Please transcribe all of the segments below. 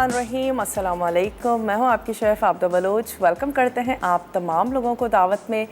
बिस्मिल्लाहिर्रहमानिर्रहीम। अस्सलाम वालेकुम। मैं हूं आपकी शेफ़ आबदा बलोच। वेलकम करते हैं आप तमाम लोगों को दावत में।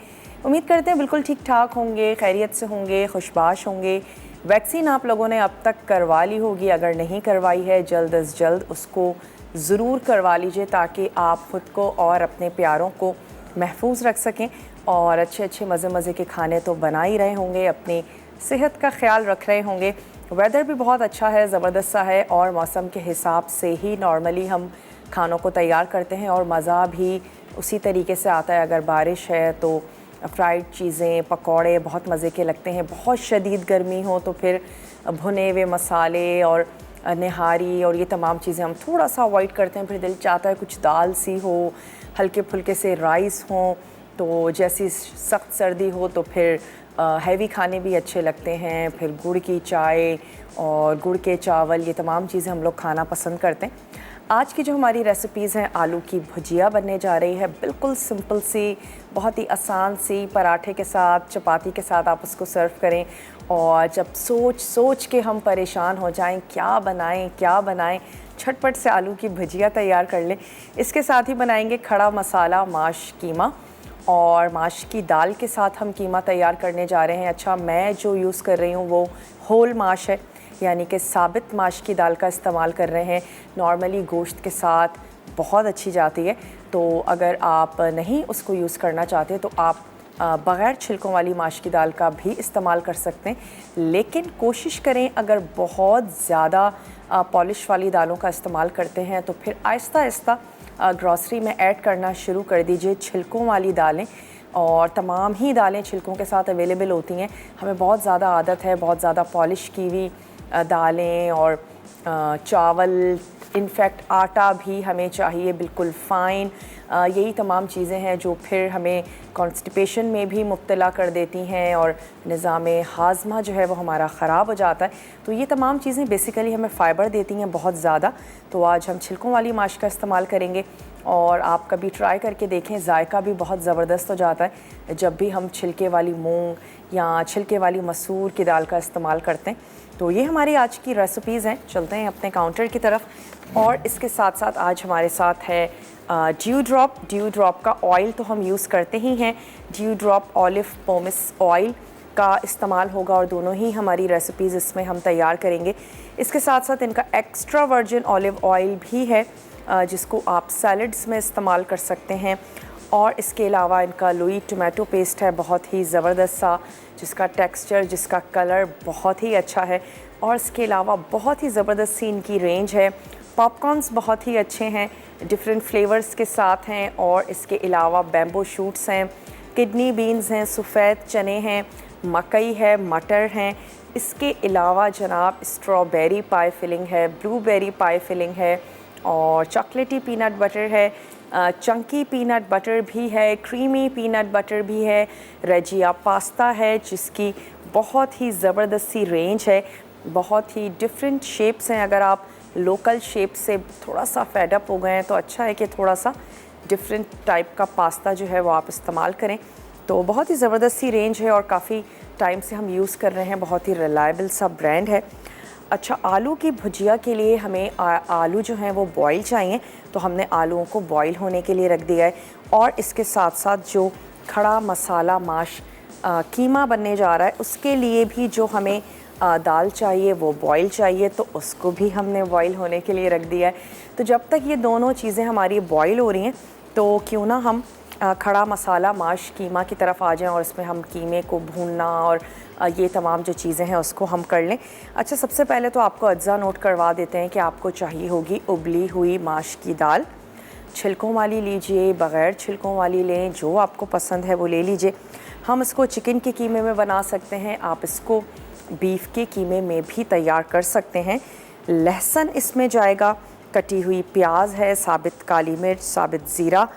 उम्मीद करते हैं बिल्कुल ठीक ठाक होंगे, खैरियत से होंगे, खुशबाश होंगे। वैक्सीन आप लोगों ने अब तक करवा ली होगी, अगर नहीं करवाई है जल्द अज़ जल्द उसको ज़रूर करवा लीजिए ताकि आप ख़ुद को और अपने प्यारों को महफूज रख सकें और अच्छे अच्छे मज़े मज़े के खाने तो बना ही रहे होंगे, अपनी सेहत का ख्याल रख रहे होंगे। वेदर भी बहुत अच्छा है, ज़बरदस्त सा है और मौसम के हिसाब से ही नॉर्मली हम खानों को तैयार करते हैं और मज़ा भी उसी तरीके से आता है। अगर बारिश है तो फ्राइड चीज़ें, पकौड़े बहुत मज़े के लगते हैं। बहुत शदीद गर्मी हो तो फिर भुने हुए मसाले और निहारी और ये तमाम चीज़ें हम थोड़ा सा अवॉइड करते हैं। फिर दिल चाहता है कुछ दाल सी हो, हल्के फुल्के से राइस हों। तो जैसी सख्त सर्दी हो तो फिर हैवी खाने भी अच्छे लगते हैं। फिर गुड़ की चाय और गुड़ के चावल, ये तमाम चीज़ें हम लोग खाना पसंद करते हैं। आज की जो हमारी रेसिपीज़ हैं, आलू की भुजिया बनने जा रही है। बिल्कुल सिंपल सी, बहुत ही आसान सी, पराठे के साथ, चपाती के साथ आप उसको सर्व करें। और जब सोच सोच के हम परेशान हो जाएं क्या बनाएं क्या बनाएं, झटपट से आलू की भुजिया तैयार कर लें। इसके साथ ही बनाएंगे खड़ा मसाला माश कीमा, और माश की दाल के साथ हम कीमा तैयार करने जा रहे हैं। अच्छा, मैं जो यूज़ कर रही हूँ वो होल माश है, यानी कि साबित माश की दाल का इस्तेमाल कर रहे हैं। नॉर्मली गोश्त के साथ बहुत अच्छी जाती है, तो अगर आप नहीं उसको यूज़ करना चाहते तो आप बग़ैर छिलकों वाली माश की दाल का भी इस्तेमाल कर सकते हैं। लेकिन कोशिश करें, अगर बहुत ज़्यादा पॉलिश वाली दालों का इस्तेमाल करते हैं तो फिर आहिस्ता आहिस्ता ग्रॉसरी में ऐड करना शुरू कर दीजिए छिलकों वाली दालें। और तमाम ही दालें छिलकों के साथ अवेलेबल होती हैं। हमें बहुत ज़्यादा आदत है बहुत ज़्यादा पॉलिश की हुई दालें और चावल, इनफैक्ट आटा भी हमें चाहिए बिल्कुल फ़ाइन। यही तमाम चीज़ें हैं जो फिर हमें कॉन्स्टिपेशन में भी मुब्तला कर देती हैं और निज़ाम हाज़मा जो है वो हमारा ख़राब हो जाता है। तो ये तमाम चीज़ें बेसिकली हमें फ़ाइबर देती हैं बहुत ज़्यादा। तो आज हम छिलकों वाली माश का इस्तेमाल करेंगे और आप कभी ट्राई करके देखें, जायका भी बहुत ज़बरदस्त हो जाता है जब भी हम छिलके वाली मूंग या छिलके वाली मसूर की दाल का इस्तेमाल करते हैं। तो ये हमारी आज की रेसिपीज़ हैं। चलते हैं अपने काउंटर की तरफ। और इसके साथ साथ आज हमारे साथ है ड्यू ड्रॉप का ऑयल तो हम यूज़ करते ही हैं। Dew drop olive pomace oil का इस्तेमाल होगा और दोनों ही हमारी रेसिपीज़ इसमें हम तैयार करेंगे। इसके साथ साथ इनका एक्स्ट्रा वर्जिन ऑलिव ऑयल भी है जिसको आप सैलड्स में इस्तेमाल कर सकते हैं। और इसके अलावा इनका लुई टोमेटो पेस्ट है, बहुत ही ज़बरदस्त सा, जिसका टेक्सचर, जिसका कलर बहुत ही अच्छा है। और इसके अलावा बहुत ही ज़बरदस्त सी इनकी रेंज है। पॉपकॉर्न्स बहुत ही अच्छे हैं, डिफरेंट फ्लेवर्स के साथ हैं। और इसके अलावा बैम्बू शूट्स हैं, किडनी बीन्स हैं, सफ़ेद चने हैं, मकई है, मटर हैं। इसके अलावा जनाब स्ट्रॉबेरी पाई फिलिंग है, ब्लूबेरी पाई फिलिंग है और चॉकलेटी पीनट बटर है, चंकी पीनट बटर भी है, क्रीमी पीनट बटर भी है, रेजिया पास्ता है जिसकी बहुत ही ज़बरदस्त सी रेंज है। बहुत ही डिफरेंट शेप्स हैं। अगर आप लोकल शेप से थोड़ा सा फेड अप हो गए हैं तो अच्छा है कि थोड़ा सा डिफरेंट टाइप का पास्ता जो है वो आप इस्तेमाल करें। तो बहुत ही ज़बरदस्त सी रेंज है और काफ़ी टाइम से हम यूज़ कर रहे हैं। बहुत ही रिलायबल सा ब्रांड है। अच्छा, आलू की भुजिया के लिए हमें आलू जो हैं वो बॉईल चाहिए, तो हमने आलूओं को बॉईल होने के लिए रख दिया है। और इसके साथ साथ जो खड़ा मसाला माश कीमा बनने जा रहा है उसके लिए भी जो हमें दाल चाहिए वो बॉईल चाहिए, तो उसको भी हमने बॉईल होने के लिए रख दिया है। तो जब तक ये दोनों चीज़ें हमारी बॉईल हो रही हैं तो क्यों ना हम खड़ा मसाला माश कीमा की तरफ आ जाएं और इसमें हम कीमे को भूनना और ये तमाम जो चीज़ें हैं उसको हम कर लें। अच्छा, सबसे पहले तो आपको अज्जा नोट करवा देते हैं कि आपको चाहिए होगी उबली हुई माश की दाल। छिलकों वाली लीजिए, बग़ैर छिलकों वाली लें, जो आपको पसंद है वो ले लीजिए। हम इसको चिकन के कीमे में बना सकते हैं, आप इसको बीफ के कीमे में भी तैयार कर सकते हैं। लहसुन इसमें जाएगा, कटी हुई प्याज है, साबित काली मिर्च, साबित ज़ीरा,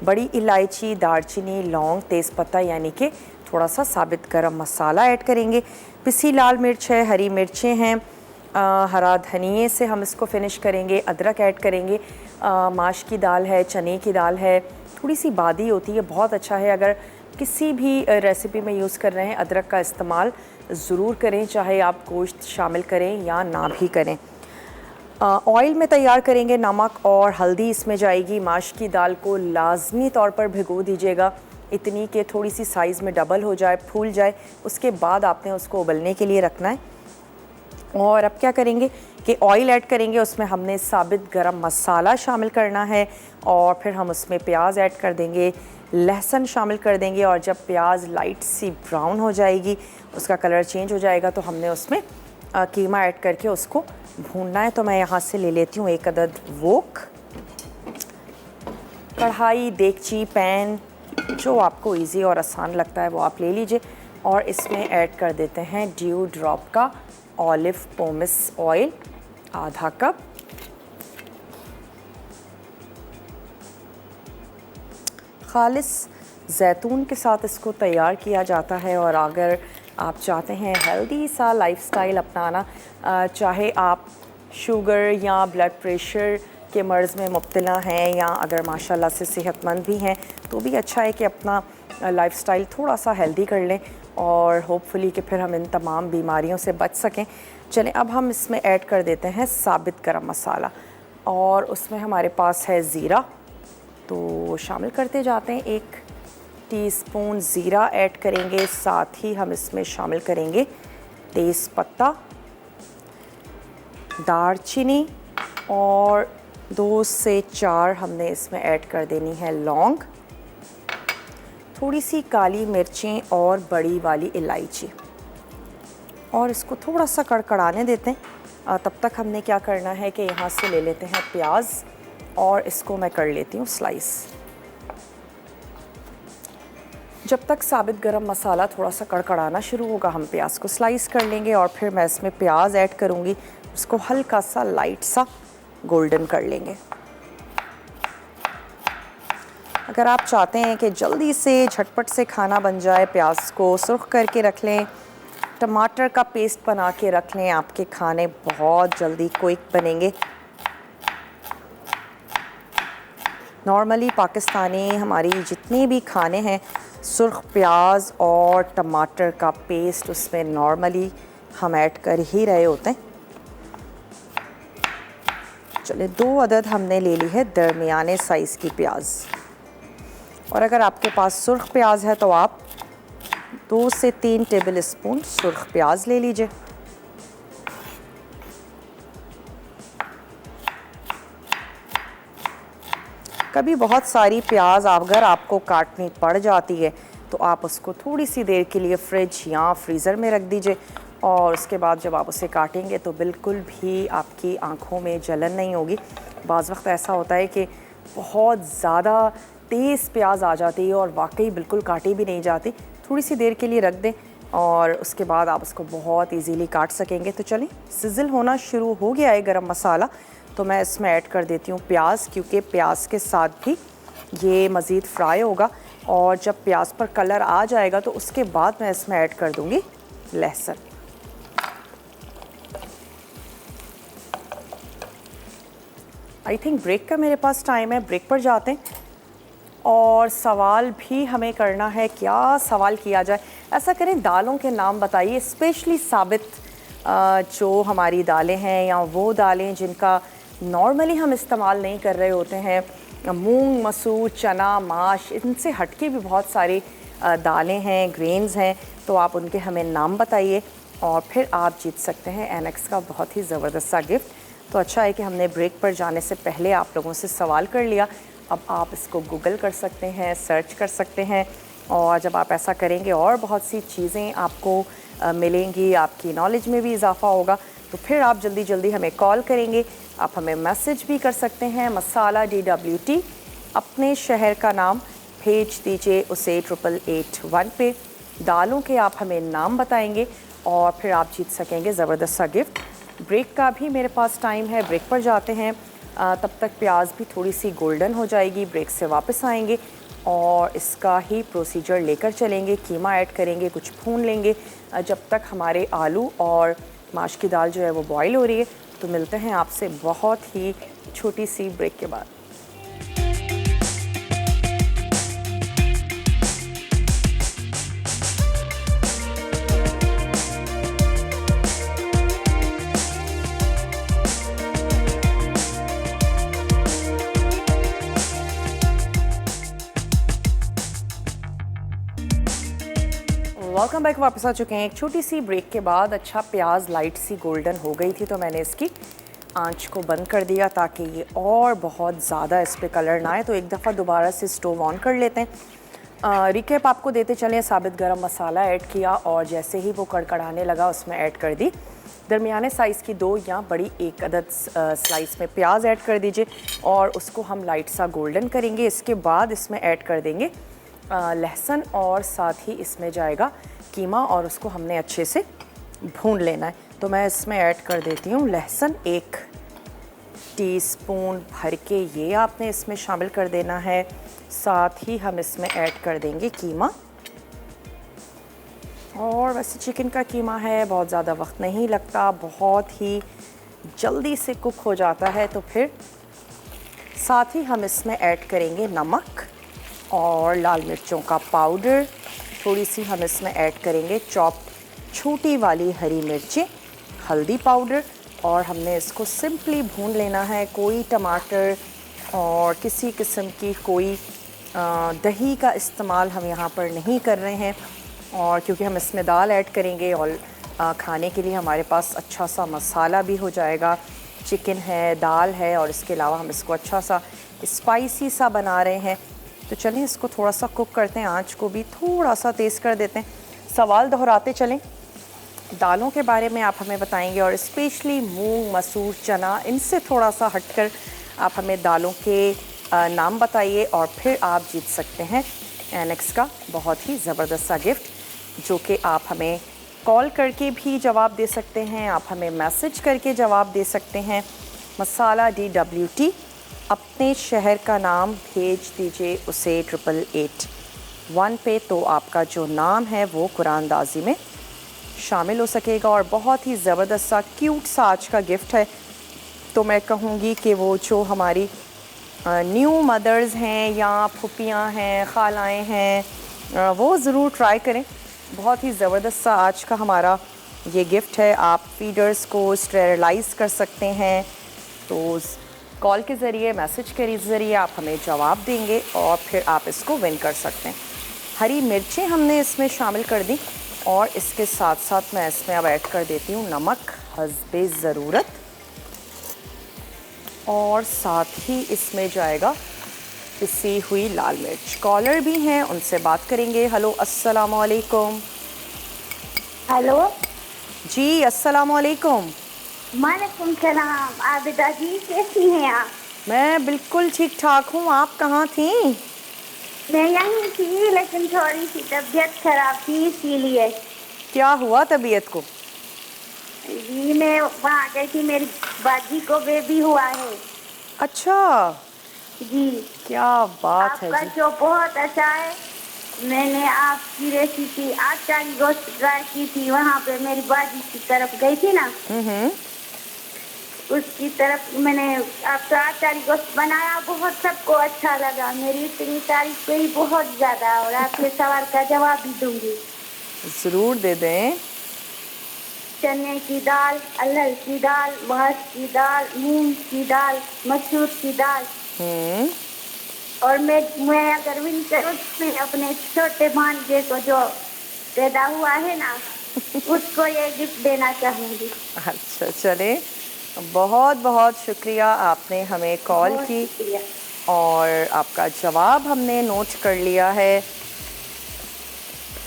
बड़ी इलायची, दालचीनी, लौंग, तेज़पत्ता यानी कि थोड़ा सा साबित गरम मसाला ऐड करेंगे। पिसी लाल मिर्च है, हरी मिर्चें हैं, हरा धनिए से हम इसको फिनिश करेंगे। अदरक ऐड करेंगे। माश की दाल है, चने की दाल है, थोड़ी सी बादी होती है, बहुत अच्छा है। अगर किसी भी रेसिपी में यूज़ कर रहे हैं अदरक का इस्तेमाल ज़रूर करें, चाहे आप गोश्त शामिल करें या ना भी करें। ऑयल में तैयार करेंगे, नमक और हल्दी इसमें जाएगी। माश की दाल को लाजमी तौर पर भिगो दीजिएगा, इतनी कि थोड़ी सी साइज़ में डबल हो जाए, फूल जाए। उसके बाद आपने उसको उबलने के लिए रखना है। और अब क्या करेंगे कि ऑयल ऐड करेंगे, उसमें हमने साबित गरम मसाला शामिल करना है और फिर हम उसमें प्याज ऐड कर देंगे, लहसुन शामिल कर देंगे। और जब प्याज लाइट सी ब्राउन हो जाएगी, उसका कलर चेंज हो जाएगा, तो हमने उसमें कीमा ऐड करके उसको भूनना है। तो मैं यहाँ से ले लेती हूँ 1 अदद वोक। कढ़ाई, देगची, पैन जो आपको इजी और आसान लगता है वो आप ले लीजिए। और इसमें ऐड कर देते हैं ड्यू ड्रॉप का ऑलिव पोमेस ऑयल, आधा कप। खालिस जैतून के साथ इसको तैयार किया जाता है। और अगर आप चाहते हैं हेल्दी सा लाइफस्टाइल अपनाना, चाहे आप शुगर या ब्लड प्रेशर के मर्ज़ में मुब्तला हैं या अगर माशाल्लाह से सेहतमंद भी हैं, तो भी अच्छा है कि अपना लाइफस्टाइल थोड़ा सा हेल्दी कर लें और होपफुली कि फिर हम इन तमाम बीमारियों से बच सकें। चलें, अब हम इसमें ऐड कर देते हैं साबित गरम मसाला और उसमें हमारे पास है ज़ीरा, तो शामिल करते जाते हैं। 1 टीस्पून ज़ीरा ऐड करेंगे, साथ ही हम इसमें शामिल करेंगे तेज़ पत्ता, दालचीनी और 2 से 4 हमने इसमें ऐड कर देनी है लौंग, थोड़ी सी काली मिर्चें और बड़ी वाली इलायची। और इसको थोड़ा सा कड़कड़ाने देते हैं। तब तक हमने क्या करना है कि यहाँ से ले लेते हैं प्याज और इसको मैं कर लेती हूँ स्लाइस। जब तक साबित गरम मसाला थोड़ा सा कड़कड़ाना शुरू होगा, हम प्याज को स्लाइस कर लेंगे और फिर मैं इसमें प्याज ऐड करूँगी, उसको हल्का सा लाइट सा गोल्डन कर लेंगे। अगर आप चाहते हैं कि जल्दी से झटपट से खाना बन जाए, प्याज को सुर्ख करके रख लें, टमाटर का पेस्ट बना के रख लें, आपके खाने बहुत जल्दी क्विक बनेंगे। नॉर्मली पाकिस्तानी हमारी जितने भी खाने हैं, सुर्ख प्याज और टमाटर का पेस्ट उसमें नॉर्मली हम ऐड कर ही रहे होते हैं। चलिए, 2 अदद हमने ले ली है दरमियाने साइज़ की प्याज। और अगर आपके पास सुर्ख प्याज है तो आप 2 से 3 टेबल स्पून सुर्ख प्याज ले लीजिए। कभी बहुत सारी प्याज अगर आपको काटनी पड़ जाती है तो आप उसको थोड़ी सी देर के लिए फ्रिज या फ्रीज़र में रख दीजिए और उसके बाद जब आप उसे काटेंगे तो बिल्कुल भी आपकी आंखों में जलन नहीं होगी। बाज़ वक्त ऐसा होता है कि बहुत ज़्यादा तेज़ प्याज आ जाती है और वाकई बिल्कुल काटी भी नहीं जाती। थोड़ी सी देर के लिए रख दें और उसके बाद आप उसको बहुत इजीली काट सकेंगे। तो चलिए, सिज़ल होना शुरू हो गया है गरम मसाला, तो मैं इसमें ऐड कर देती हूँ प्याज, क्योंकि प्याज के साथ भी ये मज़ीद फ्राई होगा। और जब प्याज पर कलर आ जाएगा तो उसके बाद मैं इसमें ऐड कर दूँगी लहसुन। आई थिंक ब्रेक का मेरे पास टाइम है, ब्रेक पर जाते हैं। और सवाल भी हमें करना है, क्या सवाल किया जाए? ऐसा करें, दालों के नाम बताइए, स्पेशली साबित जो हमारी दालें हैं या वो दालें जिनका नॉर्मली हम इस्तेमाल नहीं कर रहे होते हैं। मूंग, मसूर, चना, माश, इनसे हटके भी बहुत सारी दालें हैं, ग्रेन्स हैं, तो आप उनके हमें नाम बताइए और फिर आप जीत सकते हैं एनेक्स का बहुत ही ज़बरदस्त सा गिफ्ट। तो अच्छा है कि हमने ब्रेक पर जाने से पहले आप लोगों से सवाल कर लिया। अब आप इसको गूगल कर सकते हैं, सर्च कर सकते हैं और जब आप ऐसा करेंगे और बहुत सी चीज़ें आपको मिलेंगी, आपकी नॉलेज में भी इजाफ़ा होगा। तो फिर आप जल्दी जल्दी हमें कॉल करेंगे, आप हमें मैसेज भी कर सकते हैं, मसाला DWT, अपने शहर का नाम भेज दीजिए उसे 8881 पे। दालों के आप हमें नाम बताएंगे और फिर आप जीत सकेंगे ज़बरदस्त सा गिफ्ट। ब्रेक का भी मेरे पास टाइम है, ब्रेक पर जाते हैं। तब तक प्याज भी थोड़ी सी गोल्डन हो जाएगी, ब्रेक से वापस आएंगे और इसका ही प्रोसीजर लेकर चलेंगे। कीमा ऐड करेंगे, कुछ भून लेंगे जब तक हमारे आलू और माश की दाल जो है वो बॉईल हो रही है। तो मिलते हैं आपसे बहुत ही छोटी सी ब्रेक के बाद। Welcome back. वापस आ चुके हैं एक छोटी सी ब्रेक के बाद। अच्छा, प्याज लाइट सी गोल्डन हो गई थी तो मैंने इसकी आंच को बंद कर दिया ताकि ये और बहुत ज़्यादा इस पर कलर ना आए। तो एक दफ़ा दोबारा से स्टोव ऑन कर लेते हैं। रिकेप आपको देते चलें। साबित गरम मसाला ऐड किया और जैसे ही वो कड़कड़ाने लगा उसमें ऐड कर दी दरमियाने साइज़ की 2 या बड़ी 1 अदद स्लाइस में प्याज ऐड कर दीजिए और उसको हम लाइट सा गोल्डन करेंगे। इसके बाद इसमें ऐड कर देंगे लहसुन और साथ ही इसमें जाएगा कीमा और उसको हमने अच्छे से भून लेना है। तो मैं इसमें ऐड कर देती हूँ लहसुन 1 टीस्पून भर के, ये आपने इसमें शामिल कर देना है। साथ ही हम इसमें ऐड कर देंगे कीमा। और वैसे चिकन का कीमा है, बहुत ज़्यादा वक्त नहीं लगता, बहुत ही जल्दी से कुक हो जाता है। तो फिर साथ ही हम इसमें ऐड करेंगे नमक और लाल मिर्चों का पाउडर। थोड़ी सी हम इसमें ऐड करेंगे चॉप छोटी वाली हरी मिर्चें, हल्दी पाउडर और हमने इसको सिंपली भून लेना है। कोई टमाटर और किसी किस्म की कोई दही का इस्तेमाल हम यहाँ पर नहीं कर रहे हैं। और क्योंकि हम इसमें दाल ऐड करेंगे और खाने के लिए हमारे पास अच्छा सा मसाला भी हो जाएगा। चिकन है, दाल है और इसके अलावा हम इसको अच्छा सा स्पाइसी सा बना रहे हैं। तो चलिए इसको थोड़ा सा कुक करते हैं, आंच को भी थोड़ा सा तेज़ कर देते हैं। सवाल दोहराते चलें, दालों के बारे में आप हमें बताएंगे और स्पेशली मूंग, मसूर, चना, इनसे थोड़ा सा हटकर आप हमें दालों के नाम बताइए और फिर आप जीत सकते हैं एनेक्स का बहुत ही ज़बरदस्त सा गिफ्ट, जो कि आप हमें कॉल करके भी जवाब दे सकते हैं, आप हमें मैसेज करके जवाब दे सकते हैं। मसाला DWT, अपने शहर का नाम भेज दीजिए उसे 8881 पे, तो आपका जो नाम है वो कुरानदाजी में शामिल हो सकेगा। और बहुत ही ज़बरदस्त सा क्यूट सा आज का गिफ्ट है। तो मैं कहूँगी कि वो जो हमारी न्यू मदर्स हैं या फुपियाँ हैं, खालाएँ हैं, वो ज़रूर ट्राई करें। बहुत ही ज़बरदस्त सा आज का हमारा ये गिफ्ट है। आप फीडर्स को स्टेरलाइज़ कर सकते हैं। तो कॉल के ज़रिए, मैसेज के ज़रिए आप हमें जवाब देंगे और फिर आप इसको विन कर सकते हैं। हरी मिर्चें हमने इसमें शामिल कर दी और इसके साथ साथ मैं इसमें अब ऐड कर देती हूँ नमक हस्बे ज़रूरत और साथ ही इसमें जाएगा पिसी हुई लाल मिर्च। कॉलर भी हैं, उनसे बात करेंगे। हेलो, अस्सलाम वालेकुम। हेलो जी, अस्सलाम वालेकुम। वालेकुम सलाम। आबिदा जी, कैसी हैं आप? मैं बिल्कुल ठीक ठाक हूँ, आप कहाँ थी? मैं यहीं थी, लेकिन थोड़ी सी तबीयत खराब थी इसीलिए। क्या हुआ तबीयत को? जी, मैं वहाँ गई थी, मेरी बाजी को बेबी हुआ है। अच्छा जी, क्या बात है आपका जी। जो बहुत अच्छा है। मैंने आपकी रेसिपी आचारी गोश्त ट्राई की थी, वहाँ पे मेरी बाजी की तरफ गई थी ना, उसकी तरफ मैंने आपका आचारी गोश्त बनाया, बहुत सबको अच्छा लगा। मेरी इतनी तारीफ हुई बहुत ज़्यादा। और आपके सवाल का जवाब भी दूंगी। ज़रूर दे दें। चने की दाल, अरहर की दाल, मसूर की दाल, मूंग की दाल, मसूर की दाल। और मैं अगर विन करूँ मैं अपने छोटे भांजे को जो पैदा हुआ है ना उसको ये गिफ्ट देना चाहूँगी। अच्छा, चले, बहुत बहुत शुक्रिया, आपने हमें कॉल की और आपका जवाब हमने नोट कर लिया है।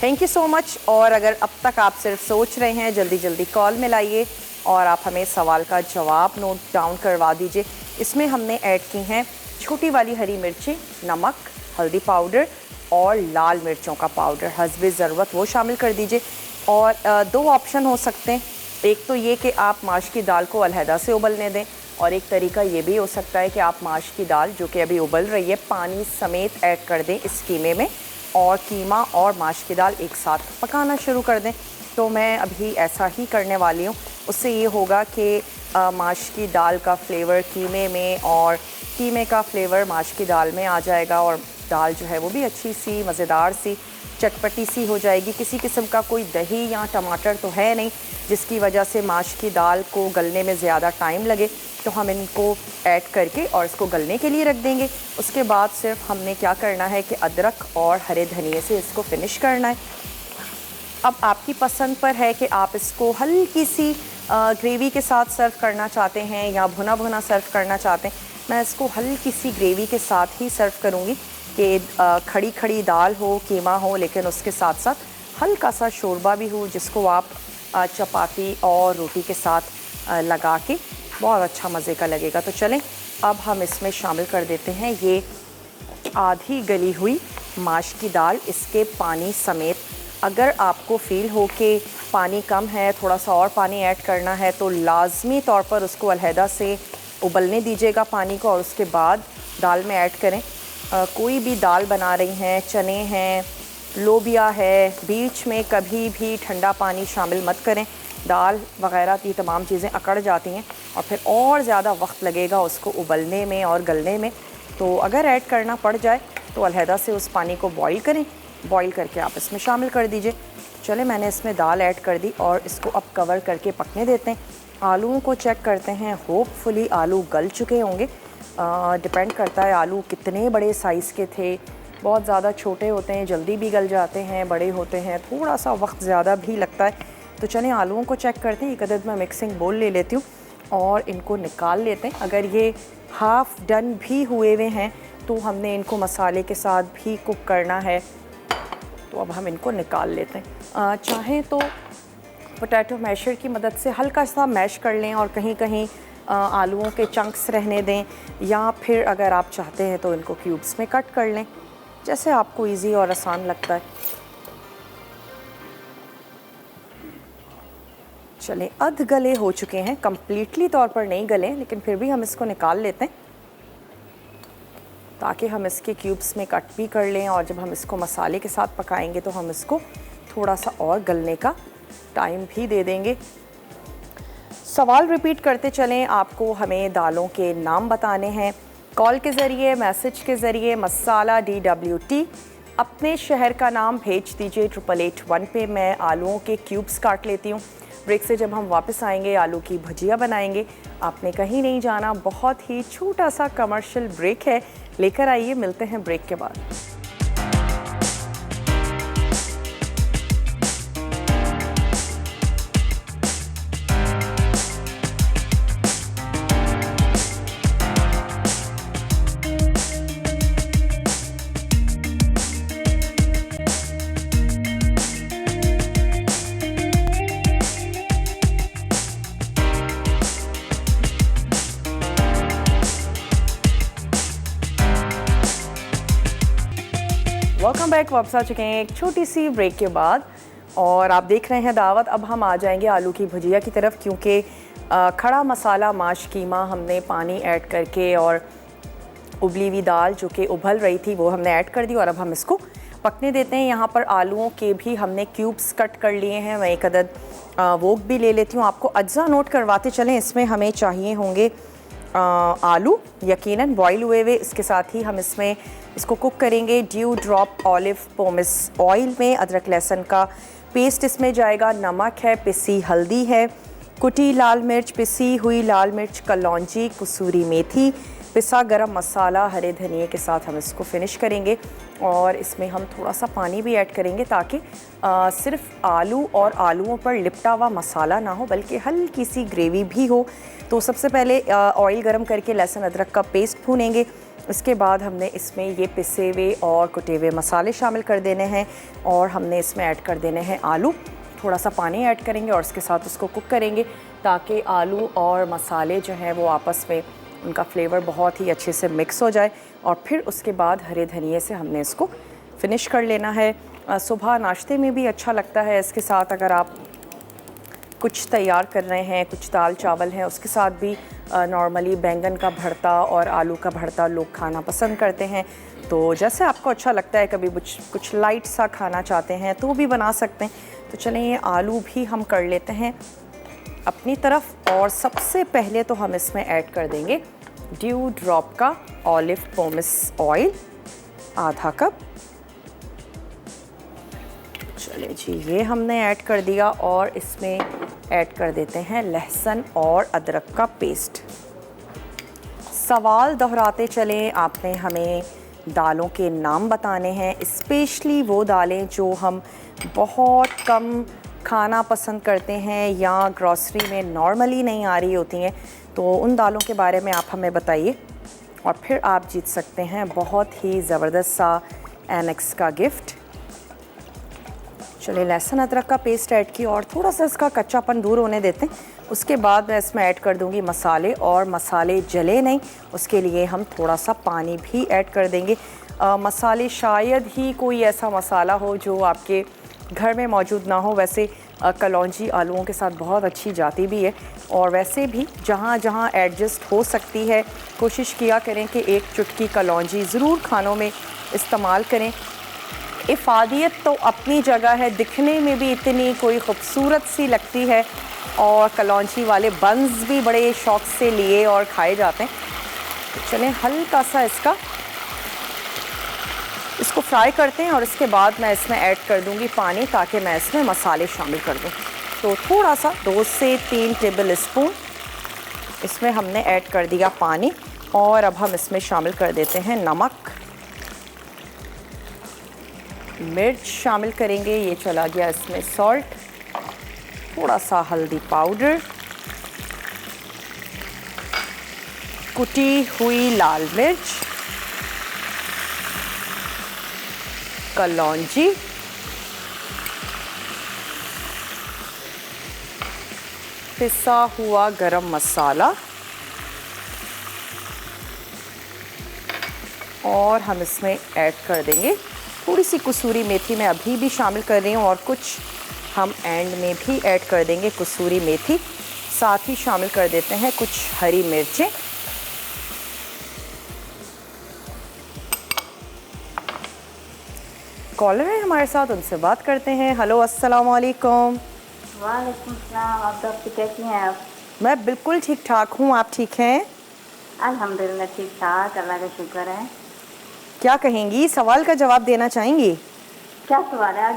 Thank you so much. और अगर अब तक आप सिर्फ सोच रहे हैं, जल्दी जल्दी कॉल मिलाइए और आप हमें सवाल का जवाब नोट डाउन करवा दीजिए। इसमें हमने ऐड की हैं छोटी वाली हरी मिर्ची, नमक, हल्दी पाउडर और लाल मिर्चों का पाउडर हस्बे ज़रूरत, वो शामिल कर दीजिए। और 2 ऑप्शन हो सकते हैं, एक तो ये कि आप माश की दाल को अलहदा से उबलने दें और एक तरीका ये भी हो सकता है कि आप माश की दाल जो कि अभी उबल रही है पानी समेत ऐड कर दें इस कीमे में और कीमा और माश की दाल एक साथ पकाना शुरू कर दें। तो मैं अभी ऐसा ही करने वाली हूँ। उससे ये होगा कि माश की दाल का फ्लेवर कीमे में और कीमे का फ्लेवर माश की दाल में आ जाएगा और दाल जो है वो भी अच्छी सी मज़ेदार सी चटपटी सी हो जाएगी। किसी किस्म का कोई दही या टमाटर तो है नहीं जिसकी वजह से माश की दाल को गलने में ज़्यादा टाइम लगे। तो हम इनको ऐड करके और इसको गलने के लिए रख देंगे। उसके बाद सिर्फ हमने क्या करना है कि अदरक और हरे धनिए से इसको फिनिश करना है। अब आपकी पसंद पर है कि आप इसको हल्की सी ग्रेवी के साथ सर्व करना चाहते हैं या भुना भुना सर्व करना चाहते हैं। मैं इसको हल्की सी ग्रेवी के साथ ही सर्व करूँगी कि खड़ी खड़ी दाल हो, कीमा हो, लेकिन उसके साथ साथ हल्का सा शोरबा भी हो, जिसको आप चपाती और रोटी के साथ लगा के बहुत अच्छा मज़े का लगेगा। तो चलें अब हम इसमें शामिल कर देते हैं ये आधी गली हुई माश की दाल, इसके पानी समेत। अगर आपको फ़ील हो कि पानी कम है, थोड़ा सा और पानी ऐड करना है, तो लाजमी तौर पर उसको अलहदा से उबलने दीजिएगा पानी को और उसके बाद दाल में ऐड करें। कोई भी दाल बना रही हैं, चने हैं, लोबिया है, बीच में कभी भी ठंडा पानी शामिल मत करें। दाल वग़ैरह की तमाम चीज़ें अकड़ जाती हैं और फिर और ज़्यादा वक्त लगेगा उसको उबलने में और गलने में। तो अगर ऐड करना पड़ जाए तो अलहदा से उस पानी को बॉईल करें, बॉईल करके आप इसमें शामिल कर दीजिए। चले मैंने इसमें दाल ऐड कर दी और इसको अब कवर करके पकने देते हैं। आलूओं को चेक करते हैं, होपफुली आलू गल चुके होंगे। डिपेंड करता है आलू कितने बड़े साइज़ के थे। बहुत ज़्यादा छोटे होते हैं जल्दी भी गल जाते हैं, बड़े होते हैं थोड़ा सा वक्त ज़्यादा भी लगता है। तो चलिए आलूओं को चेक करते हैं। एक अदद मैं मिक्सिंग बोल ले लेती हूँ और इनको निकाल लेते हैं। अगर ये हाफ़ डन भी हुए हुए हैं तो हमने इनको मसाले के साथ भी कुक करना है, तो अब हम इनको निकाल लेते हैं। चाहें तो पोटैटो मैशर की मदद से हल्का सा मैश कर लें और कहीं कहीं आलूओं के चंक्स रहने दें, या फिर अगर आप चाहते हैं तो इनको क्यूब्स में कट कर लें, जैसे आपको इजी और आसान लगता है। चलें अध गले हो चुके हैं, कम्प्लीटली तौर पर नहीं गले, लेकिन फिर भी हम इसको निकाल लेते हैं ताकि हम इसके क्यूब्स में कट भी कर लें और जब हम इसको मसाले के साथ पकाएंगे तो हम इसको थोड़ा सा और गलने का टाइम भी दे देंगे। सवाल रिपीट करते चलें, आपको हमें दालों के नाम बताने हैं। कॉल के ज़रिए, मैसेज के ज़रिए मसाला DWT अपने शहर का नाम भेज दीजिए 8881 पे। मैं आलूओं के क्यूब्स काट लेती हूँ। ब्रेक से जब हम वापस आएंगे आलू की भुजिया बनाएंगे। आपने कहीं नहीं जाना, बहुत ही छोटा सा कमर्शियल ब्रेक है, लेकर आइए, मिलते हैं ब्रेक के बाद। Welcome back. वापस आ चुके हैं एक छोटी सी ब्रेक के बाद और आप देख रहे हैं दावत। अब हम आ जाएंगे आलू की भुजिया की तरफ, क्योंकि खड़ा मसाला माश कीमा हमने पानी ऐड करके और उबली हुई दाल जो कि उबल रही थी वो हमने ऐड कर दी और अब हम इसको पकने देते हैं। यहाँ पर आलूओं के भी हमने क्यूब्स कट कर लिए हैं। मैं एक अदद वोक भी ले लेती हूँ, आपको अज्जा नोट करवाते चलें। इसमें हमें चाहिए होंगे आलू यकीनन बॉईल हुए हुए, इसके साथ ही हम इसमें इसको कुक करेंगे dew drop olive pomace oil में। अदरक लहसुन का पेस्ट इसमें जाएगा, नमक है, पिसी हल्दी है, कुटी लाल मिर्च, पिसी हुई लाल मिर्च, कलौंजी, कसूरी मेथी, पिसा गरम मसाला, हरे धनिए के साथ हम इसको फिनिश करेंगे। और इसमें हम थोड़ा सा पानी भी ऐड करेंगे ताकि सिर्फ आलू और आलूओं पर लिपटा हुआ मसाला ना हो बल्कि हल्की सी ग्रेवी भी हो। तो सबसे पहले ऑयल गरम करके लहसुन अदरक का पेस्ट भूनेंगे। इसके बाद हमने इसमें ये पिसे हुए और कुटे हुए मसाले शामिल कर देने हैं और हमने इसमें ऐड कर देने हैं आलू। थोड़ा सा पानी ऐड करेंगे और इसके साथ उसको कुक करेंगे ताकि आलू और मसाले जो हैं वो आपस में उनका फ्लेवर बहुत ही अच्छे से मिक्स हो जाए। और फिर उसके बाद हरे धनिए से हमने इसको फिनिश कर लेना है। सुबह नाश्ते में भी अच्छा लगता है इसके साथ। अगर आप कुछ तैयार कर रहे हैं, कुछ दाल चावल हैं, उसके साथ भी नॉर्मली बैंगन का भरता और आलू का भरता लोग खाना पसंद करते हैं। तो जैसे आपको अच्छा लगता है, कभी कुछ लाइट सा खाना चाहते हैं तो भी बना सकते हैं। तो चलें ये आलू भी हम कर लेते हैं अपनी तरफ। और सबसे पहले तो हम इसमें ऐड कर देंगे ड्यू ड्रॉप का ऑलिव पोमेस ऑयल आधा कप। चलिए जी, ये हमने ऐड कर दिया और इसमें ऐड कर देते हैं लहसुन और अदरक का पेस्ट। सवाल दोहराते चलें, आपने हमें दालों के नाम बताने हैं, स्पेशली वो दालें जो हम बहुत कम खाना पसंद करते हैं या ग्रॉसरी में नॉर्मली नहीं आ रही होती हैं। तो उन दालों के बारे में आप हमें बताइए और फिर आप जीत सकते हैं बहुत ही ज़बरदस्त सा एनेक्स का गिफ्ट। चलिए लहसुन अदरक का पेस्ट ऐड किया और थोड़ा सा इसका कच्चापन दूर होने देते हैं। उसके बाद मैं इसमें ऐड कर दूंगी मसाले, और मसाले जले नहीं उसके लिए हम थोड़ा सा पानी भी ऐड कर देंगे। मसाले शायद ही कोई ऐसा मसाला हो जो आपके घर में मौजूद ना हो। वैसे कलौंजी आलूओं के साथ बहुत अच्छी जाती भी है, और वैसे भी जहाँ जहाँ एडजस्ट हो सकती है कोशिश किया करें कि एक चुटकी कलौंजी ज़रूर खानों में इस्तेमाल करें। इफ़ादियत तो अपनी जगह है, दिखने में भी इतनी कोई खूबसूरत सी लगती है, और कलौंजी वाले बंस भी बड़े शौक़ से लिए और खाए जाते हैं। तो चलें हल्का सा इसको फ्राई करते हैं, और इसके बाद मैं इसमें ऐड कर दूंगी पानी ताकि मैं इसमें मसाले शामिल कर दूं। तो थोड़ा सा 2 से 3 टेबल स्पून इसमें हमने ऐड कर दिया पानी, और अब हम इसमें शामिल कर देते हैं नमक, मिर्च शामिल करेंगे, ये चला गया इसमें सॉल्ट, थोड़ा सा हल्दी पाउडर, कुटी हुई लाल मिर्च, कलौंजी, पिसा हुआ गरम मसाला, और हम इसमें ऐड कर देंगे थोड़ी सी कसूरी मेथी। मैं अभी भी शामिल कर रही हूँ, और कुछ हम एंड में भी ऐड कर देंगे कसूरी मेथी। साथ ही शामिल कर देते हैं कुछ हरी मिर्चें। कॉलर है हमारे साथ, उनसे बात करते हैं। हेलो, अस्सलाम वालेकुम। वालेकुम सलाम। आप डॉक्टर कैसी हैं आप? मैं बिल्कुल ठीक ठाक हूँ, आप ठीक हैं? अल्हम्दुलिल्लाह ठीक ठाक, अल्लाह का शुक्र है। क्या कहेंगी, सवाल का जवाब देना चाहेंगी? क्या सवाल है आज?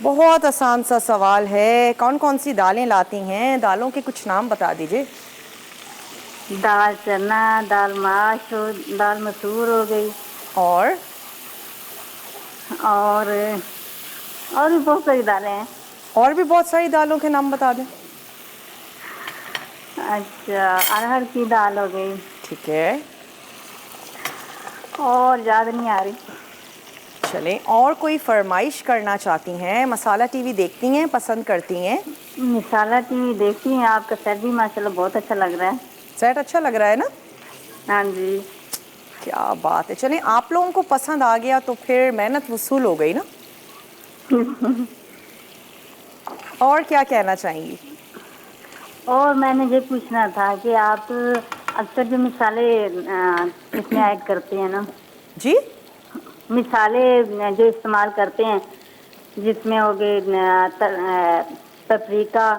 बहुत आसान सा सवाल है। कौन कौन सी दालें लाती हैं? दालों के कुछ नाम बता दीजिए। दाल चना, दाल माश, दाल मसूर हो गई, और भी बहुत सारी दालें हैं। और भी बहुत सारी दालों के नाम बता दें। अच्छा, अरहर की दाल हो गई। ठीक है, और याद नहीं आ रही। चलें, और कोई फरमाइश करना चाहती हैं? मसाला टीवी देखती हैं, पसंद करती हैं? मसाला टीवी देखती हैं। आपका सेट भी माशाल्लाह बहुत अच्छा लग रहा है। सेट अच्छा लग रहा है ना? हाँ जी। क्या बात है। चलें, आप लोगों को पसंद आ गया तो फिर मेहनत वसूल हो गई ना। और क्या कहना चाहेंगी? और मैंने ये पूछना था कि आप अक्सर जो मिसाले इसमें ऐड करते हैं ना, जी, मिसाले जो इस्तेमाल करते हैं जिसमें हो गए पपरीका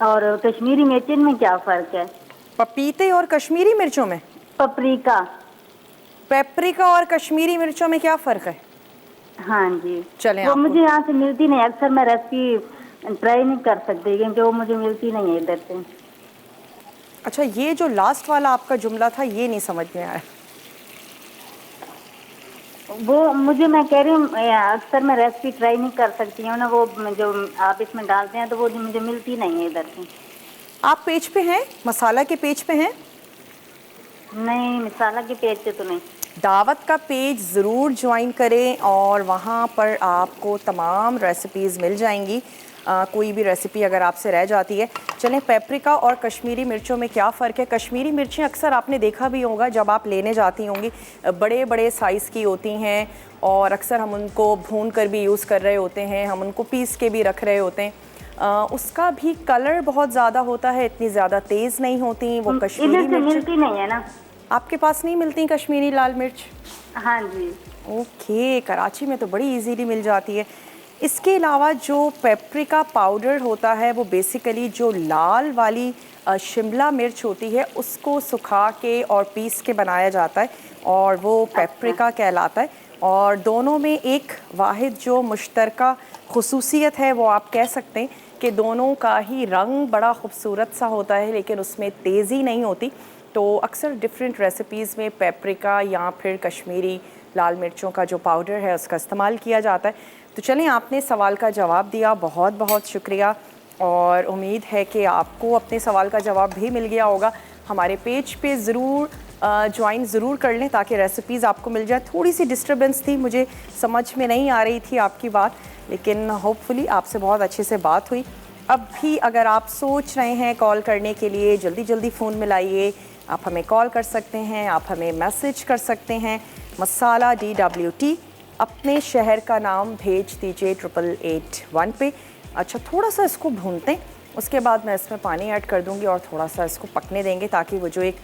और कश्मीरी मिर्च, में क्या फ़र्क है? पपीते और कश्मीरी मिर्चों में? पपरीका। पेपरिका और कश्मीरी मिर्चों में क्या फ़र्क है? हाँ जी। चलें, वो आपको मुझे यहाँ से मिलती नहीं, अक्सर मैं रेसिपी ट्राई नहीं कर सकती क्योंकि वो मुझे मिलती नहीं है इधर से। अच्छा, ये जो लास्ट वाला आपका जुमला था ये नहीं समझ में आया। वो मुझे, मैं कह रही हूँ अक्सर मैं रेसिपी ट्राई नहीं कर सकती हूँ ना, वो जो आप इसमें डालते हैं तो वो मुझे मिलती नहीं है इधर से। आप पेज पे हैं? मसाला के पेज पे हैं? नहीं, मसाला के पेज पे तो नहीं। दावत का पेज ज़रूर ज्वाइन करें, और वहाँ पर आपको तमाम रेसिपीज़ मिल जाएंगी। कोई भी रेसिपी अगर आपसे रह जाती है। चलें, पेपरिका और कश्मीरी मिर्चों में क्या फ़र्क है? कश्मीरी मिर्चें अक्सर आपने देखा भी होगा जब आप लेने जाती होंगी, बड़े बड़े साइज़ की होती हैं, और अक्सर हम उनको भून कर भी यूज़ कर रहे होते हैं, हम उनको पीस के भी रख रहे होते हैं। उसका भी कलर बहुत ज़्यादा होता है, इतनी ज़्यादा तेज़ नहीं होती वो कश्मीरी इधर से मिर्च। मिलती नहीं है ना। आपके पास नहीं मिलती कश्मीरी लाल मिर्च? हाँ जी। ओके, कराची में तो बड़ी इजीली मिल जाती है। इसके अलावा जो पेपरिका पाउडर होता है वो बेसिकली जो लाल वाली शिमला मिर्च होती है उसको सुखा के और पीस के बनाया जाता है, और वो पेपरिका कहलाता है। और दोनों में एक वाहिद जो मुश्तरका खुसूसियत है वो आप कह सकते हैं कि दोनों का ही रंग बड़ा खूबसूरत सा होता है, लेकिन उसमें तेज़ी नहीं होती। तो अक्सर डिफरेंट रेसिपीज़ में पेपरिका या फिर कश्मीरी लाल मिर्चों का जो पाउडर है उसका इस्तेमाल किया जाता है। तो चलें, आपने सवाल का जवाब दिया, बहुत बहुत शुक्रिया, और उम्मीद है कि आपको अपने सवाल का जवाब भी मिल गया होगा। हमारे पेज पे ज़रूर ज्वाइन ज़रूर कर लें ताकि रेसिपीज़ आपको मिल जाए। थोड़ी सी डिस्टर्बेंस थी, मुझे समझ में नहीं आ रही थी आपकी बात, लेकिन होपफुली आपसे बहुत अच्छे से बात हुई। अब भी अगर आप सोच रहे हैं कॉल करने के लिए, जल्दी जल्दी फ़ोन मिलाइए। आप हमें कॉल कर सकते हैं, आप हमें मैसेज कर सकते हैं। मसाला DWT, अपने शहर का नाम भेज दीजिए 8881 पे। अच्छा, थोड़ा सा इसको भूनते हैं, उसके बाद मैं इसमें पानी ऐड कर दूंगी और थोड़ा सा इसको पकने देंगे ताकि वो जो एक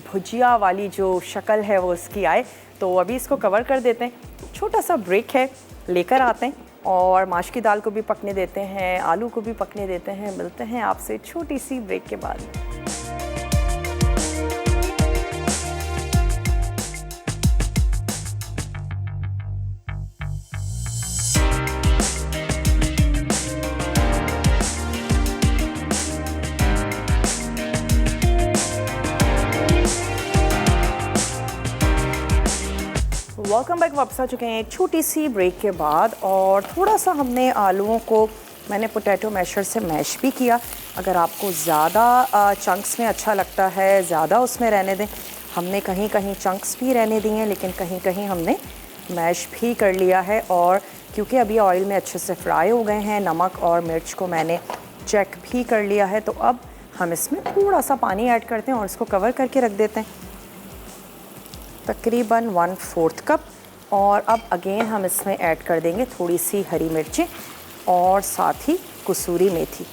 भुजिया वाली जो शक्ल है वो इसकी आए। तो अभी इसको कवर कर देते हैं, छोटा सा ब्रेक है, लेकर आते हैं और माश की दाल को भी पकने देते हैं, आलू को भी पकने देते हैं। मिलते हैं आपसे छोटी सी ब्रेक के बाद। Welcome back. वापस आ चुके हैं एक छोटी सी ब्रेक के बाद, और थोड़ा सा हमने आलूओं को मैंने पोटैटो मैशर से मैश भी किया। अगर आपको ज़्यादा चंक्स में अच्छा लगता है, ज़्यादा उसमें रहने दें। हमने कहीं कहीं चंक्स भी रहने दिए हैं, लेकिन कहीं कहीं हमने मैश भी कर लिया है। और क्योंकि अभी ऑयल में अच्छे से फ्राई हो गए हैं, नमक और मिर्च को मैंने चेक भी कर लिया है, तो अब हम इसमें थोड़ा सा पानी ऐड करते हैं और इसको कवर करके रख देते हैं, तकरीबन 1/4 कप। और अब अगेन हम इसमें ऐड कर देंगे थोड़ी सी हरी मिर्चें और साथ ही कसूरी मेथी।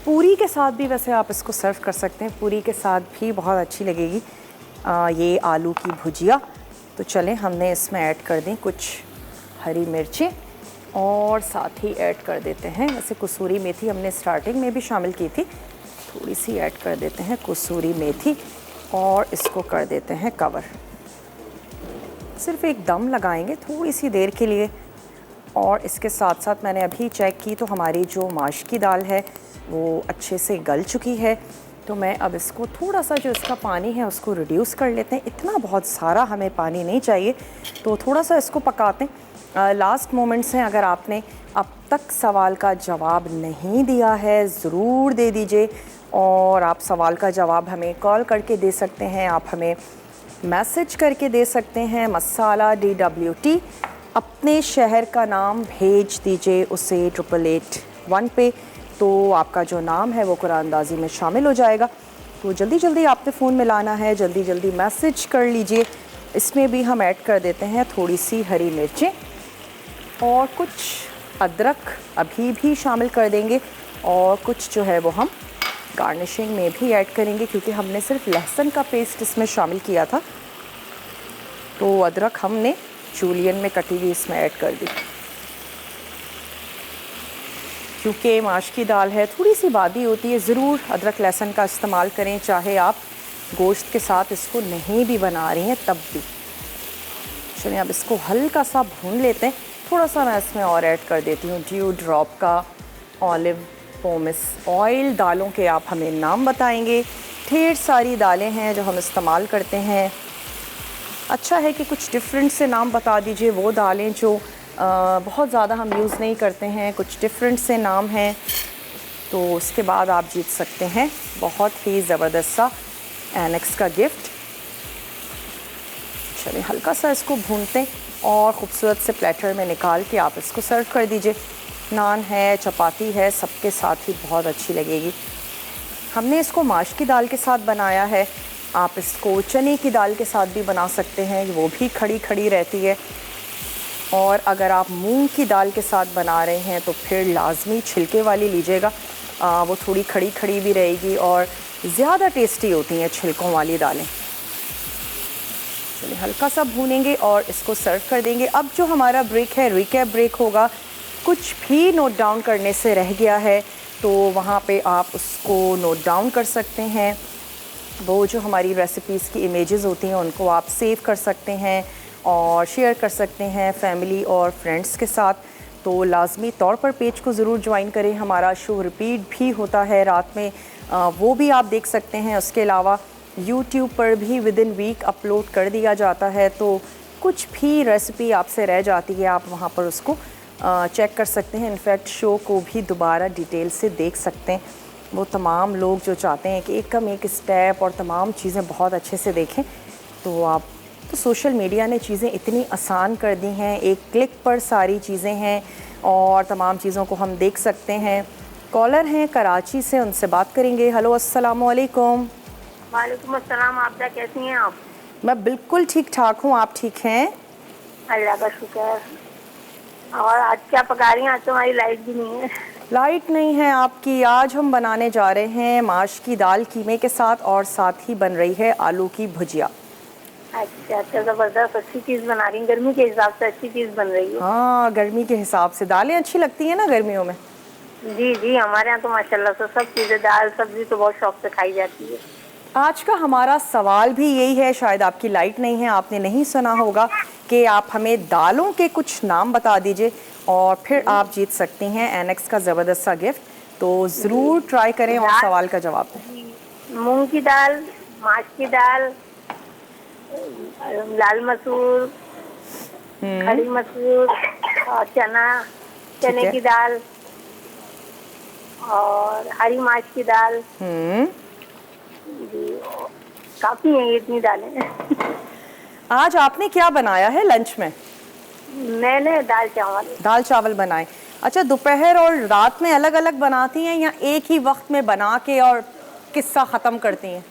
पूरी के साथ भी वैसे आप इसको सर्व कर सकते हैं, पूरी के साथ भी बहुत अच्छी लगेगी ये आलू की भुजिया। तो चलें, हमने इसमें ऐड कर दें कुछ हरी मिर्चें और साथ ही ऐड कर देते हैं, वैसे कसूरी मेथी हमने स्टार्टिंग में भी शामिल की थी, थोड़ी सी ऐड कर देते हैं कसूरी मेथी और इसको कर देते हैं कवर। सिर्फ एक दम लगाएंगे थोड़ी सी देर के लिए। और इसके साथ साथ मैंने अभी चेक की तो हमारी जो माश की दाल है वो अच्छे से गल चुकी है। तो मैं अब इसको थोड़ा सा जो इसका पानी है उसको रिड्यूस कर लेते हैं। इतना बहुत सारा हमें पानी नहीं चाहिए, तो थोड़ा सा इसको पकाते हैं। लास्ट मोमेंट्स हैं, अगर आपने अब तक सवाल का जवाब नहीं दिया है ज़रूर दे दीजिए। और आप सवाल का जवाब हमें कॉल करके दे सकते हैं, आप हमें मैसेज करके दे सकते हैं। मसाला DWT, अपने शहर का नाम भेज दीजिए उसे 8881 पे, तो आपका जो नाम है वो कुरानंदाज़ी में शामिल हो जाएगा। तो जल्दी जल्दी आपने फ़ोन मिलाना है, जल्दी जल्दी मैसेज कर लीजिए। इसमें भी हम ऐड कर देते हैं थोड़ी सी हरी मिर्चें और कुछ अदरक अभी भी शामिल कर देंगे, और कुछ जो है वो हम गार्निशिंग में भी ऐड करेंगे क्योंकि हमने सिर्फ लहसुन का पेस्ट इसमें शामिल किया था। तो अदरक हमने जूलियन में कटी हुई इसमें ऐड कर दी। क्योंकि माश की दाल है थोड़ी सी बादी होती है, ज़रूर अदरक लहसुन का इस्तेमाल करें, चाहे आप गोश्त के साथ इसको नहीं भी बना रही हैं तब भी। चलिए अब इसको हल्का सा भून लेते हैं। थोड़ा सा मैं इसमें और ऐड कर देती हूँ ड्यू ड्रॉप का ऑलिव पोमेस ऑयल। दालों के आप हमें नाम बताएंगे, ढेर सारी दालें हैं जो हम इस्तेमाल करते हैं। अच्छा है कि कुछ डिफरेंट से नाम बता दीजिए, वो दालें जो बहुत ज़्यादा हम यूज़ नहीं करते हैं, कुछ डिफरेंट से नाम हैं, तो उसके बाद आप जीत सकते हैं बहुत ही ज़बरदस्त सा एनेक्स का गिफ्ट। चलिए हल्का सा इसको भूनते हैं और ख़ूबसूरत से प्लेटर में निकाल के आप इसको सर्व कर दीजिए। नान है, चपाती है, सबके साथ ही बहुत अच्छी लगेगी। हमने इसको माश की दाल के साथ बनाया है, आप इसको चने की दाल के साथ भी बना सकते हैं, वो भी खड़ी खड़ी रहती है। और अगर आप मूंग की दाल के साथ बना रहे हैं तो फिर लाजमी छिलके वाली लीजिएगा, वो थोड़ी खड़ी खड़ी भी रहेगी और ज़्यादा टेस्टी होती हैं छिलकों वाली दालें। चलिए हल्का सा भूनेंगे और इसको सर्व कर देंगे। अब जो हमारा ब्रेक है रिकैप ब्रेक होगा। कुछ भी नोट डाउन करने से रह गया है तो वहाँ पे आप उसको नोट डाउन कर सकते हैं। वो जो हमारी रेसिपीज़ की इमेजेस होती हैं उनको आप सेव कर सकते हैं और शेयर कर सकते हैं फैमिली और फ्रेंड्स के साथ। तो लाजमी तौर पर पेज को ज़रूर ज्वाइन करें। हमारा शो रिपीट भी होता है रात में वो भी आप देख सकते हैं। उसके अलावा यूट्यूब पर भी विद इन वीक अपलोड कर दिया जाता है, तो कुछ भी रेसिपी आपसे रह जाती है आप वहाँ पर उसको चेक कर सकते हैं। इनफैक्ट शो को भी दोबारा डिटेल से देख सकते हैं। वो तमाम लोग जो चाहते हैं कि एक कम एक स्टेप और तमाम चीज़ें बहुत अच्छे से देखें, तो सोशल मीडिया ने चीज़ें इतनी आसान कर दी हैं। एक क्लिक पर सारी चीज़ें हैं और तमाम चीज़ों को हम देख सकते हैं। कॉलर हैं कराची से, उनसे बात करेंगे। हेलो, अस्सलाम वालेकुम। वालेकुम अस्सलाम। आप कैसी हैं आप? मैं बिल्कुल ठीक ठाक हूँ, आप ठीक हैं? अल्लाह का शुक्र। और आज क्या पका रही हैं? आज तो हमारी लाइट भी नहीं है। लाइट नहीं है आपकी। आज हम बनाने जा रहे हैं माश की दाल कीमे के साथ, और साथ ही बन रही है आलू की भुजिया। अच्छा, ज़बरदस्त, अच्छी चीज़ बना रही हैं। गर्मी के हिसाब से अच्छी चीज़ बन रही है। हाँ, गर्मी के हिसाब से दालें अच्छी लगती हैं ना गर्मियों में। जी जी, हमारे यहाँ तो माशाल्लाह से सब चीज़ें, दाल सब्जी तो बहुत शौक से खाई जाती है। आज का हमारा सवाल भी यही है, शायद आपकी लाइट नहीं है, आपने नहीं सुना होगा, कि आप हमें दालों के कुछ नाम बता दीजिए और फिर आप जीत सकती हैं एनेक्स का ज़बरदस्त सा गिफ्ट। तो ज़रूर ट्राई करें और सवाल का जवाब दें। मूंग की दाल, माश की दाल, लाल मसूर, खड़ी मसूर और चने की दाल और हरी माश की दाल। जी, काफी है इतनी दालें। आज आपने क्या बनाया है लंच में? मैंने दाल चावल बनाए। अच्छा, दोपहर और रात में अलग अलग बनाती हैं या एक ही वक्त में बना के और किस्सा ख़त्म करती हैं?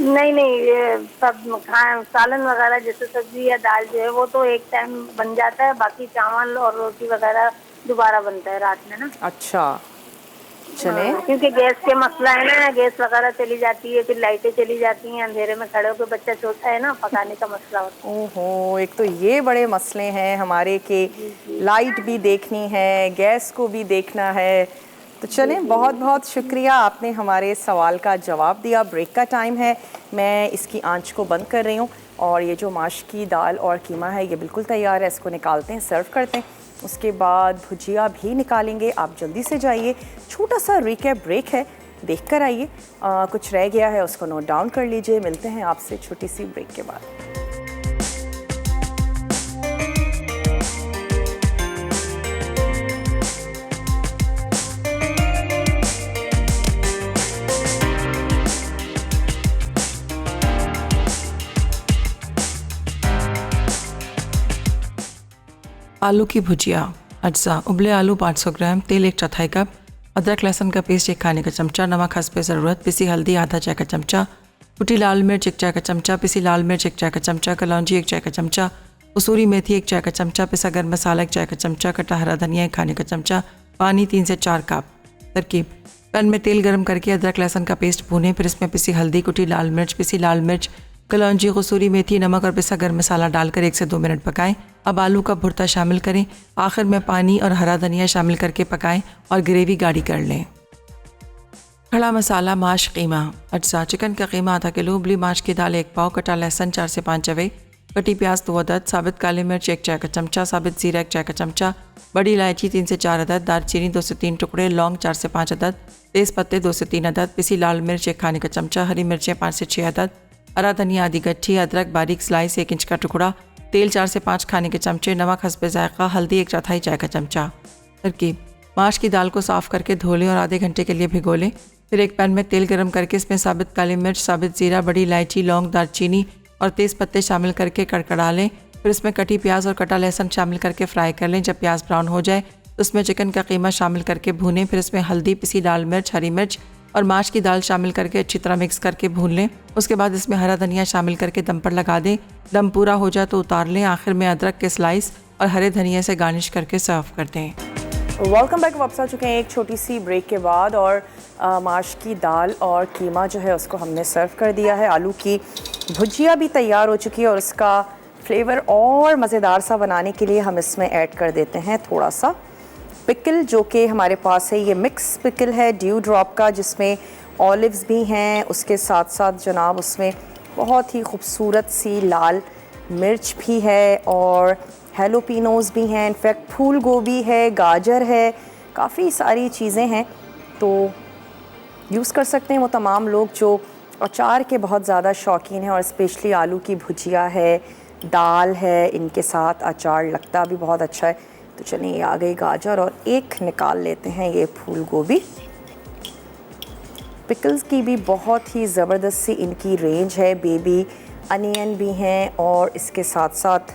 नहीं, ये सब सालन वगैरह जैसे सब्जी या दाल जो है वो तो एक टाइम बन जाता है, बाकी चावल और रोटी वगैरह दोबारा बनता है रात में ना। अच्छा, चले। क्योंकि गैस के मसला है ना, गैस वगैरह चली जाती है, फिर लाइटें चली जाती हैं, अंधेरे में खड़े होकर, बच्चा छोटा है ना, पकाने का मसला होता है। ओहो, एक तो ये बड़े मसले हैं हमारे के लाइट भी देखनी है, गैस को भी देखना है। तो चलें, बहुत बहुत शुक्रिया, आपने हमारे सवाल का जवाब दिया। ब्रेक का टाइम है, मैं इसकी आंच को बंद कर रही हूँ और ये जो माश की दाल और कीमा है ये बिल्कुल तैयार है। इसको निकालते हैं, सर्व करते हैं। उसके बाद भुजिया भी निकालेंगे। आप जल्दी से जाइए, छोटा सा रिकैप ब्रेक है, देख कर आइए। कुछ रह गया है उसको नोट डाउन कर लीजिए। मिलते हैं आपसे छोटी सी ब्रेक के बाद। आलू की भुजिया। अज्जा: उबले आलू 500 ग्राम, तेल 1/4 कप, अदरक लहसुन का पेस्ट 1 खाने का चमचा, नमक हस्बे ज़रूरत, पिसी हल्दी आधा चाय का चमचा, कुटी लाल मिर्च 1 चाय का चमचा, पिसी लाल मिर्च 1 चाय का चमचा, कलौंजी 1 चाय का चमचा, कसूरी मेथी 1 चाय का चमचा, पिसा गर्म मसाला 1 चाय का चमचा, कटा हरा धनिया 1 खाने का चमचा, पानी 3 से 4 कप। तरकीब: पैन में तेल गर्म करके अदरक लहसुन का पेस्ट भूनें, फिर इसमें पिसी हल्दी, कुटी लाल मिर्च, पिसी लाल मिर्च, कलौंजी, कसूरी मेथी, नमक और पिसा गर्म मसाला डालकर 1 से 2 मिनट पकाएं। अब आलू का भुर्ता शामिल करें, आखिर में पानी और हरा धनिया शामिल करके पकाएं और ग्रेवी गाढ़ी कर लें। खड़ा मसाला माश कीमा। अज्जा: चिकन का कीमा आधा किलो, उबली माश की दाल 1 पाव, कटा लहसुन 4 से 5 चवे, कटी प्याज 2 अदद, साबित काली मिर्च 1 चाय का चमचा, साबित जीरा 1 चाय का चमचा, बड़ी इलायची 3 से 4 अदद, दालचीनी 2 से 3 टुकड़े, लौंग 4 से 5 अदद, तेज़ पत्ते 2 से 3 अदद, पिसी लाल मिर्च 1 खाने का चमचा, हरी मिर्चें 5 से 6 अदद, हरा धनिया आधी गट्ठी, अदरक बारीक स्लाइस 1 इंच का टुकड़ा, तेल 4 से 5 खाने के चमचे, नमक हस्बे जायका, हल्दी 1/4 चाय का चमचा। तरकीब: माश की दाल को साफ़ करके धो लें और आधे घंटे के लिए भिगो लें। फिर एक पैन में तेल गरम करके इसमें साबित काली मिर्च, साबित जीरा, बड़ी इलायची, लौंग, दालचीनी और तेज़ पत्ते शामिल करके कड़कड़ा लें। फिर इसमें कटी प्याज और कटा लहसुन शामिल करके फ्राई कर लें। जब प्याज ब्राउन हो जाए तो उसमें चिकन का कीमा शामिल करके भूनें। फिर इसमें हल्दी, पिसी लाल मिर्च, हरी मिर्च और माश की दाल शामिल करके अच्छी तरह मिक्स करके भून लें। उसके बाद इसमें हरा धनिया शामिल करके दम पर लगा दें। दम पूरा हो जाए तो उतार लें। आखिर में अदरक के स्लाइस और हरे धनिया से गार्निश करके सर्व कर दें। Welcome back. वापस आ चुके हैं एक छोटी सी ब्रेक के बाद और माश की दाल और कीमा जो है उसको हमने सर्व कर दिया है। आलू की भुजिया भी तैयार हो चुकी है और उसका फ्लेवर और मज़ेदार सा बनाने के लिए हम इसमें ऐड कर देते हैं थोड़ा सा पिकल, जो कि हमारे पास है। ये मिक्स पिकल है ड्यू ड्रॉप का, जिसमें ऑलिव्स भी हैं, उसके साथ साथ जनाब उसमें बहुत ही खूबसूरत सी लाल मिर्च भी है और हेलोपिनोज़ भी हैं, इनफैक्ट फूल गोभी है, गाजर है, काफ़ी सारी चीज़ें हैं। तो यूज़ कर सकते हैं वो तमाम लोग जो अचार के बहुत ज़्यादा शौकीन हैं, और स्पेशली आलू की भुजिया है, दाल है, इनके साथ अचार लगता भी बहुत अच्छा है। तो चलिए ये आ गई गाजर, और एक निकाल लेते हैं ये फूल गोभी। पिकल्स की भी बहुत ही ज़बरदस्त सी इनकी रेंज है, बेबी अनियन भी हैं और इसके साथ साथ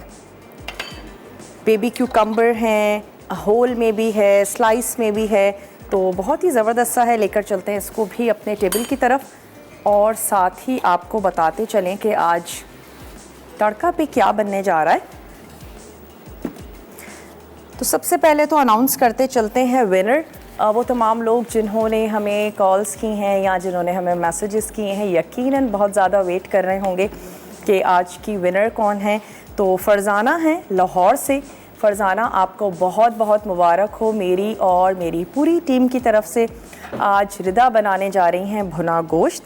बेबी क्यूकम्बर हैं, होल में भी है, स्लाइस में भी है, तो बहुत ही ज़बरदस्त सा है। लेकर चलते हैं इसको भी अपने टेबल की तरफ, और साथ ही आपको बताते चलें कि आज तड़का पे क्या बनने जा रहा है। तो सबसे पहले तो अनाउंस करते चलते हैं विनर। वो तमाम लोग जिन्होंने हमें कॉल्स की हैं या जिन्होंने हमें मैसेजेस किए हैं, यकीनन बहुत ज़्यादा वेट कर रहे होंगे कि आज की विनर कौन है। तो फ़रज़ाना है लाहौर से। फ़रज़ाना, आपको बहुत बहुत मुबारक हो मेरी और मेरी पूरी टीम की तरफ से। आज रिदा बनाने जा रही हैं भुना गोश्त,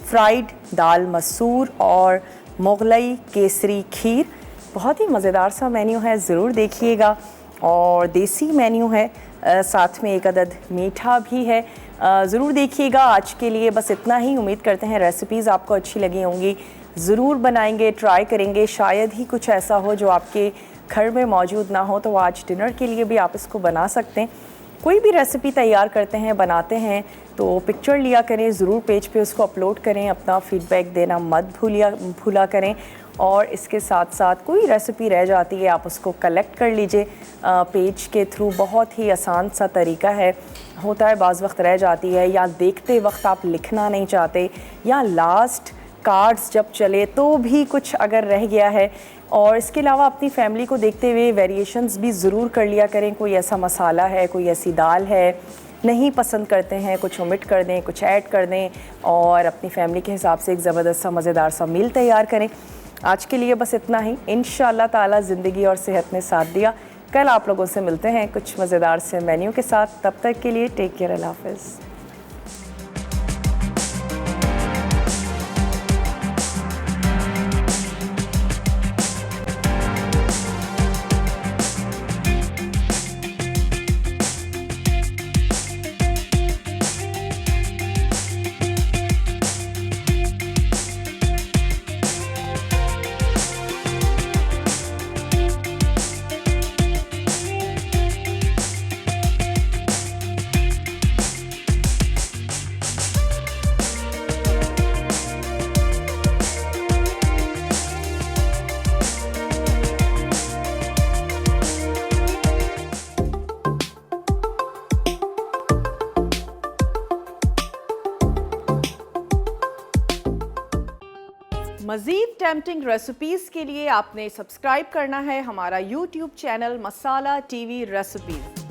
फ्राइड दाल मसूर और मुगलई केसरी खीर। बहुत ही मज़ेदार सा मेन्यू है, ज़रूर देखिएगा। और देसी मेन्यू है, साथ में एक अदद मीठा भी है, ज़रूर देखिएगा। आज के लिए बस इतना ही। उम्मीद करते हैं रेसिपीज़ आपको अच्छी लगी होंगी, ज़रूर बनाएंगे, ट्राई करेंगे। शायद ही कुछ ऐसा हो जो आपके घर में मौजूद ना हो, तो आज डिनर के लिए भी आप इसको बना सकते हैं। कोई भी रेसिपी तैयार करते हैं, बनाते हैं, तो पिक्चर लिया करें, ज़रूर पेज पे उसको अपलोड करें, अपना फ़ीडबैक देना मत भूला करें। और इसके साथ साथ कोई रेसिपी रह जाती है, आप उसको कलेक्ट कर लीजिए पेज के थ्रू। बहुत ही आसान सा तरीका है। होता है बाज़ वक्त रह जाती है, या देखते वक्त आप लिखना नहीं चाहते, या लास्ट कार्ड्स जब चले तो भी कुछ अगर रह गया है। और इसके अलावा अपनी फैमिली को देखते हुए वेरिएशंस भी ज़रूर कर लिया करें। कोई ऐसा मसाला है, कोई ऐसी दाल है नहीं पसंद करते हैं, कुछ ओमिट कर दें, कुछ ऐड कर दें, और अपनी फैमिली के हिसाब से एक ज़बरदस्त सा मज़ेदार सा मील तैयार करें। आज के लिए बस इतना ही। इंशाअल्लाह ताला ज़िंदगी और सेहत ने साथ दिया। कल आप लोगों से मिलते हैं कुछ मज़ेदार से मेन्यू के साथ। तब तक के लिए टेक केयर, अल्लाह हाफ़िज़। मज़ीद टेम्पटिंग रेसिपीज़ के लिए आपने सब्सक्राइब करना है हमारा YouTube चैनल मसाला TV रेसिपीज़।